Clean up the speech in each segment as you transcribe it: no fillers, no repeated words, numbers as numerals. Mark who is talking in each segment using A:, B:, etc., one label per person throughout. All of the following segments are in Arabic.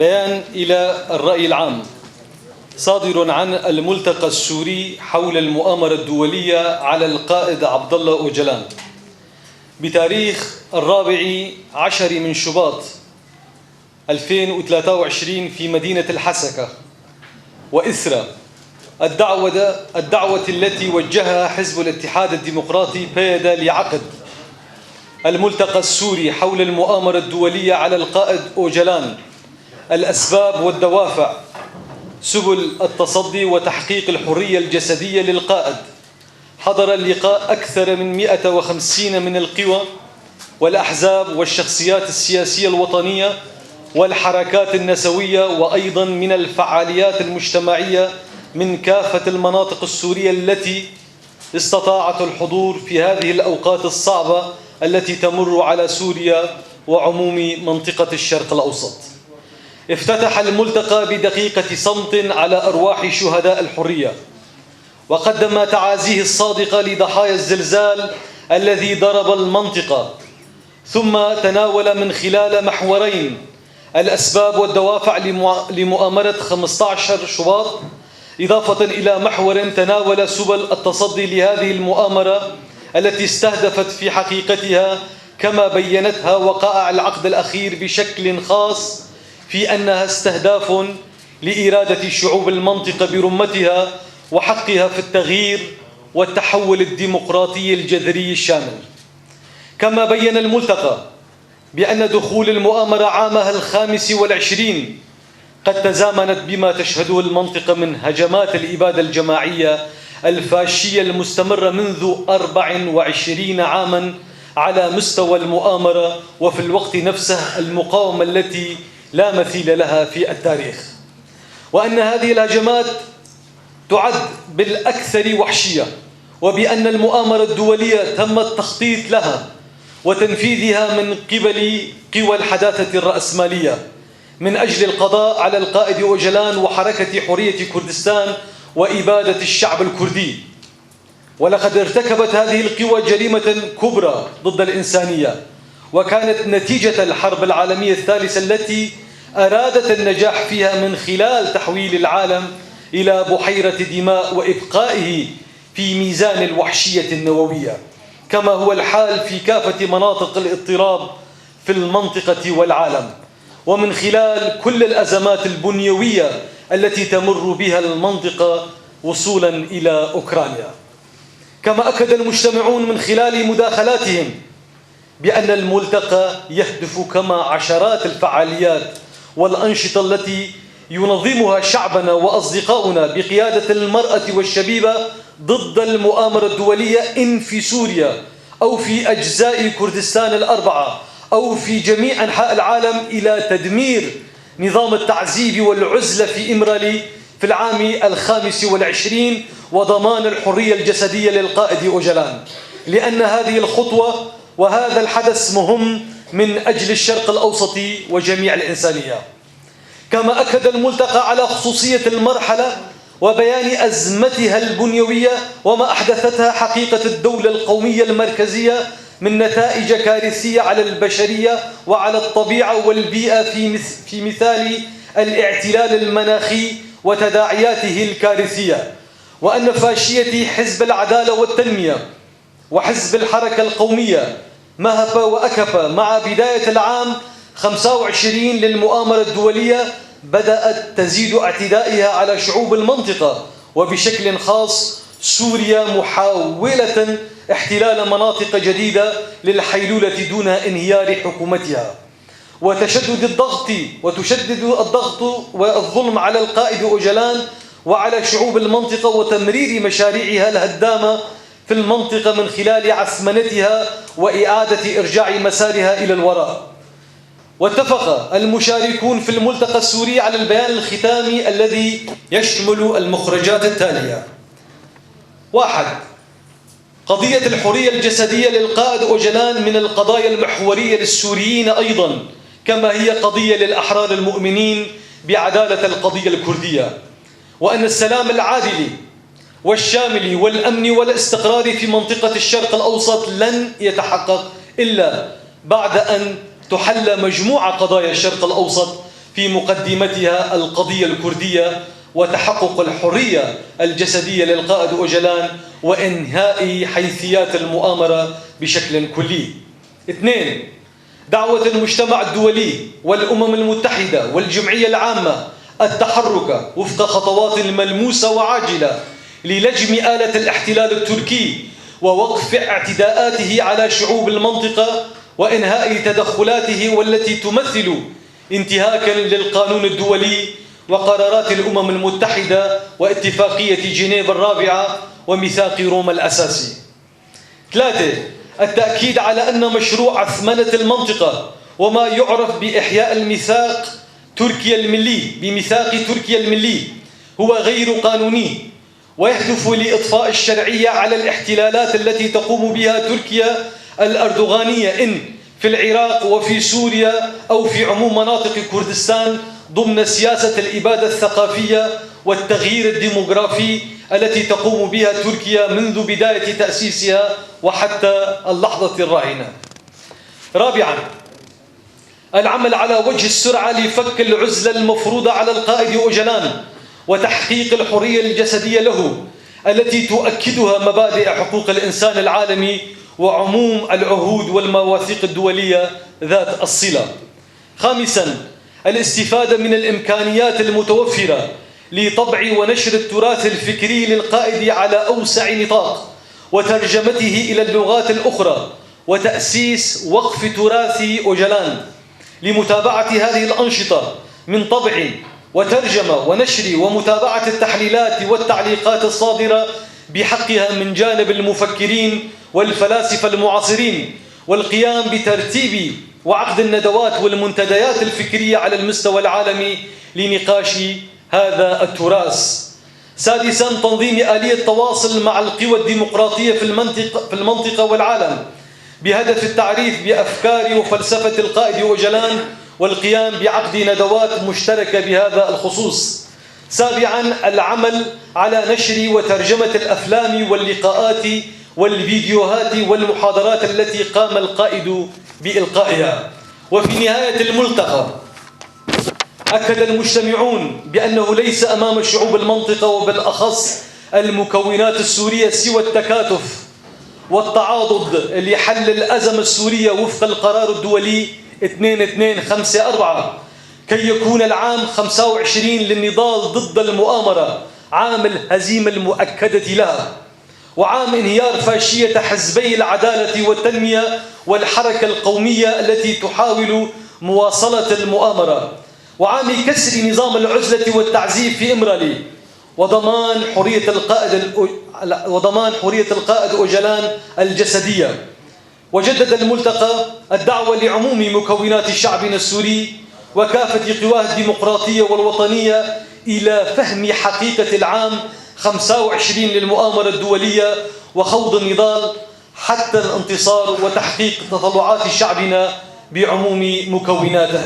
A: بيان إلى الرأي العام صادر عن الملتقى السوري حول المؤامرة الدولية على القائد عبد الله أوجلان بتاريخ 14 من شباط 2023 في مدينة الحسكة، وإثر الدعوة التي وجهها حزب الاتحاد الديمقراطي بيدا لعقد الملتقى السوري حول المؤامرة الدولية على القائد أوجلان، الأسباب والدوافع، سبل التصدي وتحقيق الحرية الجسدية للقائد. حضر اللقاء أكثر من 150 من القوى والأحزاب والشخصيات السياسية الوطنية والحركات النسوية، وأيضا من الفعاليات المجتمعية من كافة المناطق السورية التي استطاعت الحضور في هذه الأوقات الصعبة التي تمر على سوريا وعموم منطقة الشرق الأوسط. افتتح الملتقى بدقيقة صمت على أرواح شهداء الحرية، وقدم تعازيه الصادقة لضحايا الزلزال الذي ضرب المنطقة، ثم تناول من خلال محورين الأسباب والدوافع لمؤامرة 15 شباط، إضافة إلى محور تناول سبل التصدي لهذه المؤامرة التي استهدفت في حقيقتها كما بيّنتها وقائع العقد الأخير بشكل خاص في أنها استهداف لإرادة شعوب المنطقة برمتها وحقها في التغيير والتحول الديمقراطي الجذري الشامل. كما بيّن الملتقى بأن دخول المؤامرة عامها 25 قد تزامنت بما تشهده المنطقة من هجمات الإبادة الجماعية الفاشية المستمرة منذ 24 عاما على مستوى المؤامرة، وفي الوقت نفسه المقاومة التي لا مثيل لها في التاريخ، وأن هذه الهجمات تعد بالأكثر وحشية، وبأن المؤامرة الدولية تم التخطيط لها وتنفيذها من قبل قوى الحداثة الرأسمالية من أجل القضاء على القائد أوجلان وحركة حرية كردستان وإبادة الشعب الكردي. ولقد ارتكبت هذه القوى جريمة كبرى ضد الإنسانية، وكانت نتيجة الحرب العالمية الثالثة التي أرادت النجاح فيها من خلال تحويل العالم إلى بحيرة دماء وإبقائه في ميزان الوحشية النووية، كما هو الحال في كافة مناطق الاضطراب في المنطقة والعالم، ومن خلال كل الأزمات البنيوية التي تمر بها المنطقة وصولا إلى أوكرانيا. كما أكد المجتمعون من خلال مداخلاتهم بأن الملتقى يهدف كما عشرات الفعاليات والأنشطة التي ينظمها شعبنا وأصدقاؤنا بقيادة المرأة والشبيبة ضد المؤامرة الدولية إن في سوريا أو في أجزاء كردستان الأربعة أو في جميع أنحاء العالم إلى تدمير نظام التعذيب والعزلة في إمرالي في العام 25 وضمان الحرية الجسدية للقائد أوجلان، لأن هذه الخطوة وهذا الحدث مهم من أجل الشرق الأوسط وجميع الإنسانية. كما أكد الملتقى على خصوصية المرحلة وبيان أزمتها البنيوية وما أحدثتها حقيقة الدولة القومية المركزية من نتائج كارثية على البشرية وعلى الطبيعة والبيئة في مثال الاعتلال المناخي وتداعياته الكارثية، وأن فاشية حزب العدالة والتنمية وحزب الحركة القومية مهب وأكف مع بداية العام 25 للمؤامرة الدولية بدأت تزيد اعتدائها على شعوب المنطقة وبشكل خاص سوريا، محاولة احتلال مناطق جديدة للحيلولة دون انهيار حكومتها، وتشدد الضغط والظلم على القائد أوجلان وعلى شعوب المنطقة وتمرير مشاريعها الهدامة في المنطقة من خلال عثمنتها وإعادة إرجاع مسارها إلى الوراء. واتفق المشاركون في الملتقى السوري على البيان الختامي الذي يشمل المخرجات التالية: 1. قضية الحرية الجسدية للقائد أوجلان من القضايا المحورية للسوريين أيضا، كما هي قضية للأحرار المؤمنين بعدالة القضية الكردية، وأن السلام العادل والشامل والأمن والاستقرار في منطقة الشرق الأوسط لن يتحقق إلا بعد أن تحل مجموعة قضايا الشرق الأوسط في مقدمتها القضية الكردية وتحقق الحرية الجسدية للقائد أوجلان وإنهاء حيثيات المؤامرة بشكل كلي. 2. دعوة المجتمع الدولي والأمم المتحدة والجمعية العامة التحرك وفق خطوات ملموسة وعاجلة للجم آلة الاحتلال التركي ووقف اعتداءاته على شعوب المنطقة وإنهاء تدخلاته والتي تمثل انتهاكا للقانون الدولي وقرارات الأمم المتحدة واتفاقية جنيف الرابعة وميثاق روما الأساسي. 3. التأكيد على أن مشروع عثمنة المنطقة وما يعرف بإحياء الميثاق تركيا الملي بميثاق تركيا الملي هو غير قانوني ويهدف لإطفاء الشرعية على الاحتلالات التي تقوم بها تركيا الأردوغانية إن في العراق وفي سوريا أو في عموم مناطق كردستان ضمن سياسة الإبادة الثقافية والتغيير الديموغرافي التي تقوم بها تركيا منذ بداية تأسيسها وحتى اللحظة الراهنة. 4. العمل على وجه السرعة لفك العزلة المفروضة على القائد أوجلان وتحقيق الحرية الجسدية له التي تؤكدها مبادئ حقوق الإنسان العالمي وعموم العهود والمواثيق الدولية ذات الصلة. 5. الاستفادة من الإمكانيات المتوفرة لطبع ونشر التراث الفكري للقائد على أوسع نطاق وترجمته إلى اللغات الأخرى وتأسيس وقف تراث أوجلان لمتابعة هذه الأنشطة من طبع وترجمة ونشر ومتابعة التحليلات والتعليقات الصادرة بحقها من جانب المفكرين والفلاسفة المعاصرين والقيام بترتيب وعقد الندوات والمنتديات الفكرية على المستوى العالمي لنقاش هذا التراث. 6. تنظيم آلية تواصل مع القوى الديمقراطية في المنطقة والعالم بهدف التعريف بأفكار وفلسفة القائد أوجلان والقيام بعقد ندوات مشتركة بهذا الخصوص. 7. العمل على نشر وترجمة الأفلام واللقاءات والفيديوهات والمحاضرات التي قام القائد بإلقائها. وفي نهاية الملتقى أكد المجتمعون بأنه ليس أمام شعوب المنطقة وبالأخص المكونات السورية سوى التكاتف والتعاضد لحل الأزمة السورية وفق القرار الدولي 2254 كي يكون العام 25 للنضال ضد المؤامرة عام الهزيمة المؤكدة لها وعام انهيار فاشية حزبي العدالة والتنمية والحركة القومية التي تحاول مواصلة المؤامرة وعام كسر نظام العزلة والتعذيب في إمرالي وضمان حرية القائد أوجلان الجسدية. وجدد الملتقى الدعوة لعموم مكونات شعبنا السوري وكافة قواه الديمقراطية والوطنية إلى فهم حقيقة العام 25 للمؤامرة الدولية وخوض النضال حتى الانتصار وتحقيق تطلعات شعبنا بعموم مكوناته.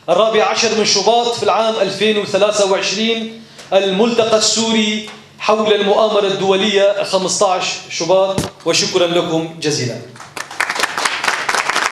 A: 14 من شباط في العام 2023 الملتقى السوري حول المؤامرة الدولية 15 شباط. وشكرا لكم جزيلا.